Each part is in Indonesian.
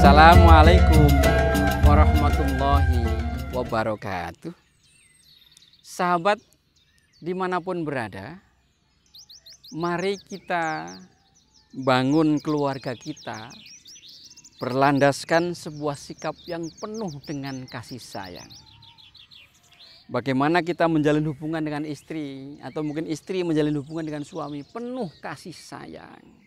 Assalamualaikum warahmatullahi wabarakatuh. Sahabat dimanapun berada, mari kita bangun keluarga kita berlandaskan sebuah sikap yang penuh dengan kasih sayang. Bagaimana kita menjalin hubungan dengan istri, atau mungkin istri menjalin hubungan dengan suami, penuh kasih sayang.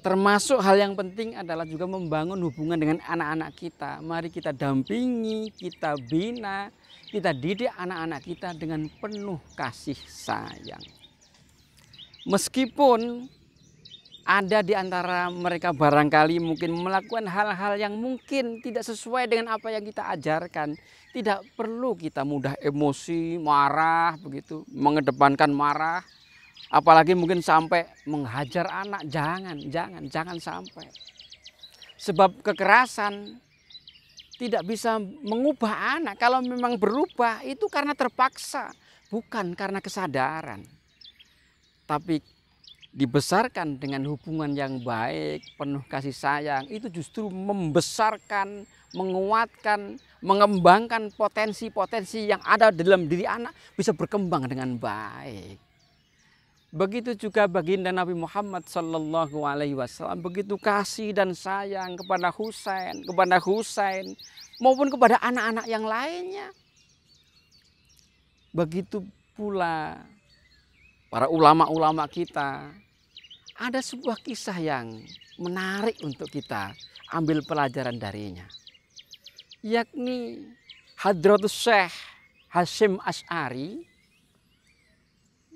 Termasuk hal yang penting adalah juga membangun hubungan dengan anak-anak kita. Mari kita dampingi, kita bina, kita didik anak-anak kita dengan penuh kasih sayang. Meskipun ada di antara mereka barangkali mungkin melakukan hal-hal yang mungkin tidak sesuai dengan apa yang kita ajarkan. Tidak perlu kita mudah emosi, marah, begitu, mengedepankan marah. Apalagi mungkin sampai menghajar anak, jangan sampai. Sebab kekerasan tidak bisa mengubah anak. Kalau memang berubah itu karena terpaksa, bukan karena kesadaran. Tapi dibesarkan dengan hubungan yang baik, penuh kasih sayang, itu justru membesarkan, menguatkan, mengembangkan potensi-potensi yang ada dalam diri anak bisa berkembang dengan baik. Begitu juga baginda Nabi Muhammad Sallallahu Alaihi Wasallam begitu kasih dan sayang kepada Husain maupun kepada anak-anak yang lainnya. Begitu pula para ulama-ulama kita. Ada sebuah kisah yang menarik untuk kita ambil pelajaran darinya, yakni Hadratus Syekh Hasyim Asy'ari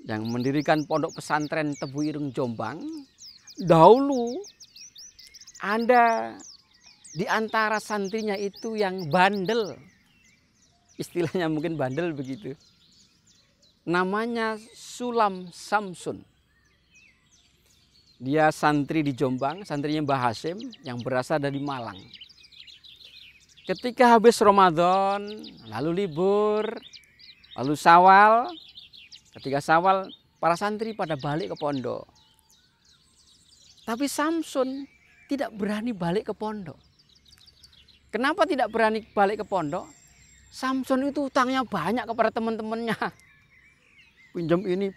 yang mendirikan pondok pesantren Tebu Ireng Jombang. Dahulu ada di antara santrinya itu yang bandel, istilahnya mungkin bandel begitu. Namanya Sulam Samsun. Dia santri di Jombang, santrinya Mbah Hasyim yang berasal dari Malang. Ketika habis Ramadan, lalu libur, lalu Syawal. Ketika Syawal, para santri pada balik ke pondok. Tapi Samsun tidak berani balik ke pondok. Kenapa tidak berani balik ke pondok? Samsun itu utangnya banyak kepada teman-temannya. Pinjam ini,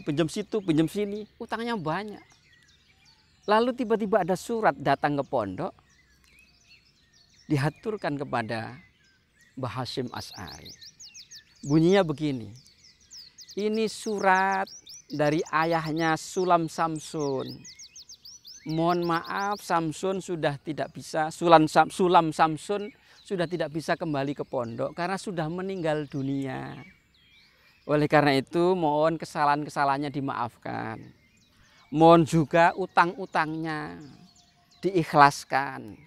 pinjam situ, pinjam sini. Utangnya banyak. Lalu tiba-tiba ada surat datang ke pondok. Dihaturkan kepada Mbah Hasyim Asy'ari. Bunyinya begini. Ini surat dari ayahnya Sulam Samsun. Mohon maaf, Samsun sudah tidak bisa, Sulam Samsun sudah tidak bisa kembali ke pondok karena sudah meninggal dunia. Oleh karena itu, mohon kesalahan-kesalahannya dimaafkan. Mohon juga utang-utangnya diikhlaskan.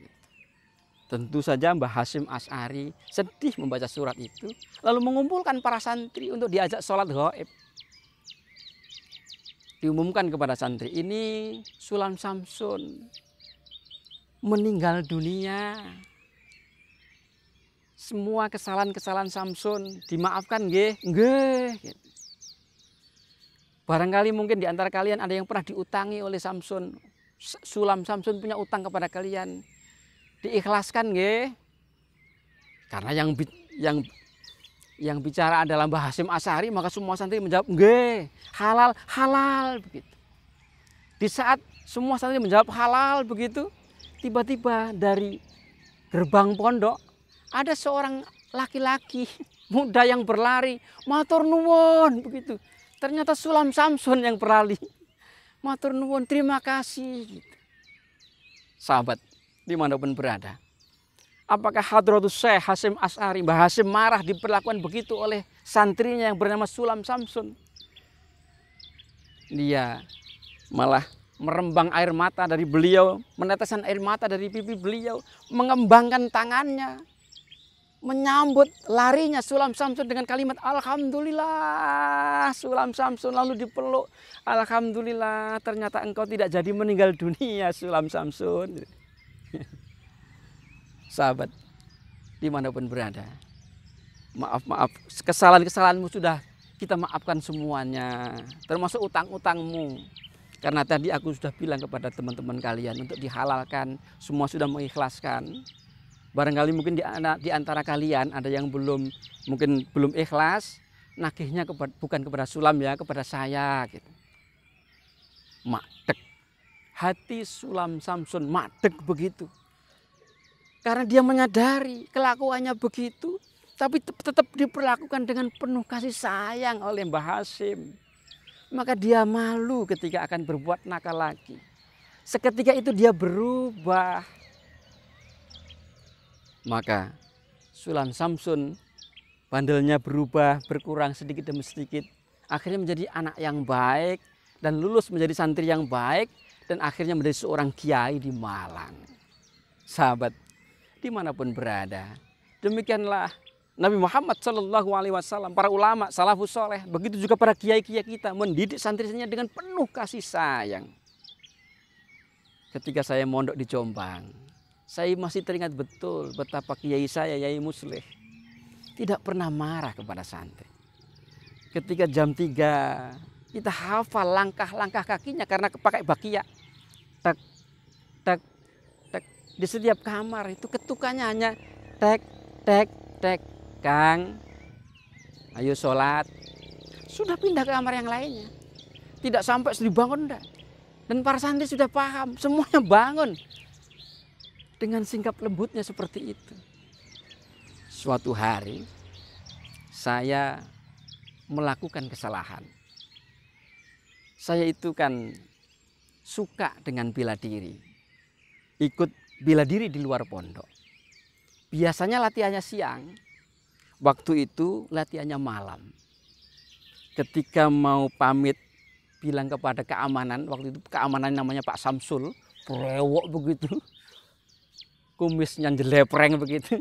Tentu saja Mbah Hasyim Asy'ari sedih membaca surat itu. Lalu mengumpulkan para santri untuk diajak sholat ghaib. Diumumkan kepada santri, ini Sulam Samsun meninggal dunia. Semua kesalahan-kesalahan Samsun dimaafkan nggih? Nggih. Barangkali mungkin di antara kalian ada yang pernah diutangi oleh Samsun. Sulam Samsun punya utang kepada kalian. Diikhlaskan nggih? Karena yang bicara adalah Mbah Hasyim Asy'ari, maka semua santri menjawab nggih, halal begitu. Di saat semua santri menjawab halal begitu, tiba-tiba dari gerbang pondok ada seorang laki-laki muda yang berlari, matur nuwun begitu. Ternyata Sulam Samsun yang berlari. Matur nuwun, terima kasih gitu. Sahabat dimanapun berada, apakah Hadratus Syekh Hasyim Asy'ari, Mbah Hasyim marah diperlakukan begitu oleh santrinya yang bernama Sulam Samsun? Dia malah merembang air mata dari beliau, meneteskan air mata dari pipi beliau, mengembangkan tangannya, menyambut larinya Sulam Samsun dengan kalimat Alhamdulillah. Sulam Samsun lalu dipeluk, Alhamdulillah, ternyata engkau tidak jadi meninggal dunia Sulam Samsun. Sahabat dimanapun berada, maaf, kesalahan-kesalahanmu sudah kita maafkan semuanya, termasuk utang-utangmu. Karena tadi aku sudah bilang kepada teman-teman kalian untuk dihalalkan, semua sudah mengikhlaskan. Barangkali mungkin di antara kalian ada yang mungkin belum ikhlas, nagihnya bukan kepada Sulam ya, kepada saya gitu. Madeg. Hati Sulam Samsun madeg begitu. Karena dia menyadari kelakuannya begitu, tapi tetap diperlakukan dengan penuh kasih sayang oleh Mbah Hashim. Maka dia malu ketika akan berbuat nakal lagi. Seketika itu dia berubah. Maka Sulam Samsun bandelnya berubah, berkurang sedikit demi sedikit. Akhirnya menjadi anak yang baik dan lulus menjadi santri yang baik dan akhirnya menjadi seorang kiai di Malang. Sahabat, dimanapun berada, demikianlah Nabi Muhammad SAW, para ulama, salafus soleh, begitu juga para kiai-kiai kita mendidik santri-santrinya dengan penuh kasih sayang. Ketika saya mondok di Jombang, saya masih teringat betul betapa kiai saya, Yai Muslih, tidak pernah marah kepada santri. Ketika jam 3, kita hafal langkah-langkah kakinya karena pakai bakia. Tek, tek, tek. Di setiap kamar itu ketukannya hanya tek, tek, tek. Kang, ayo sholat. Sudah pindah ke kamar yang lainnya. Tidak sampai dibangun enggak. Dan para santri sudah paham, semuanya bangun. Dengan singkap lembutnya seperti itu. Suatu hari saya melakukan kesalahan. Saya itu kan suka dengan bela diri. Ikut bela diri di luar pondok. Biasanya latihannya siang. Waktu itu latihannya malam. Ketika mau pamit bilang kepada keamanan, waktu itu keamanan namanya Pak Samsul, brewok begitu. Kumisnya jelepreng begitu.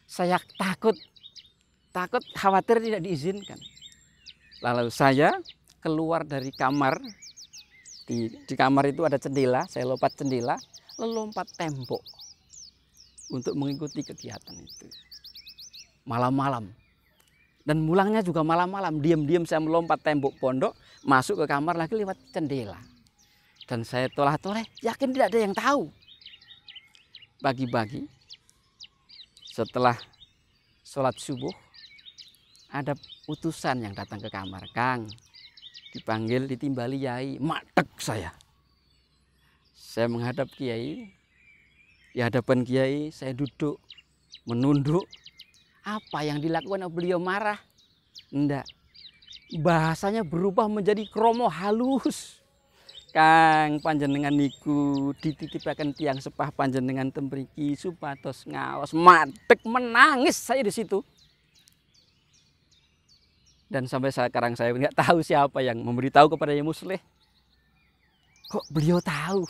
Saya takut khawatir tidak diizinkan. Lalu saya keluar dari kamar. Di kamar itu ada jendela, saya lompat jendela, lalu lompat tembok untuk mengikuti kegiatan itu. Malam-malam. Dan mulangnya juga malam-malam. Diam-diam saya melompat tembok pondok, masuk ke kamar lagi lewat jendela. Dan saya tolah-toleh, yakin tidak ada yang tahu. Pagi-pagi, setelah sholat subuh, ada utusan yang datang ke kamar. Kang, dipanggil, ditimbali Yai. Madeg saya. Saya menghadap Kiai. Di hadapan Kiai, saya duduk, menunduk. Apa yang dilakukan beliau marah? Enggak. Bahasanya berubah menjadi kromo halus. Kang, panjenengan niku dititipaken tiang sepah panjenengan tembriki supados ngaos. Madeg, menangis saya di situ. Dan sampai sekarang saya nggak tahu siapa yang memberitahu kepada Yai Muslih. Kok beliau tahu?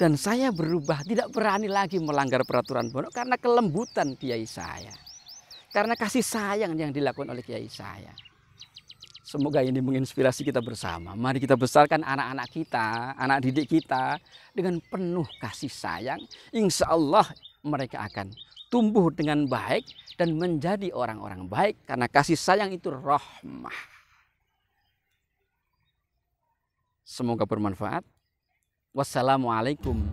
Dan saya berubah, tidak berani lagi melanggar peraturan pondok karena kelembutan kiai saya. Karena kasih sayang yang dilakukan oleh kiai saya. Semoga ini menginspirasi kita bersama. Mari kita besarkan anak-anak kita, anak didik kita dengan penuh kasih sayang. Insya Allah mereka akan tumbuh dengan baik dan menjadi orang-orang baik. Karena kasih sayang itu rahmah. Semoga bermanfaat. Wassalamualaikum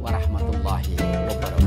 warahmatullahi wabarakatuh.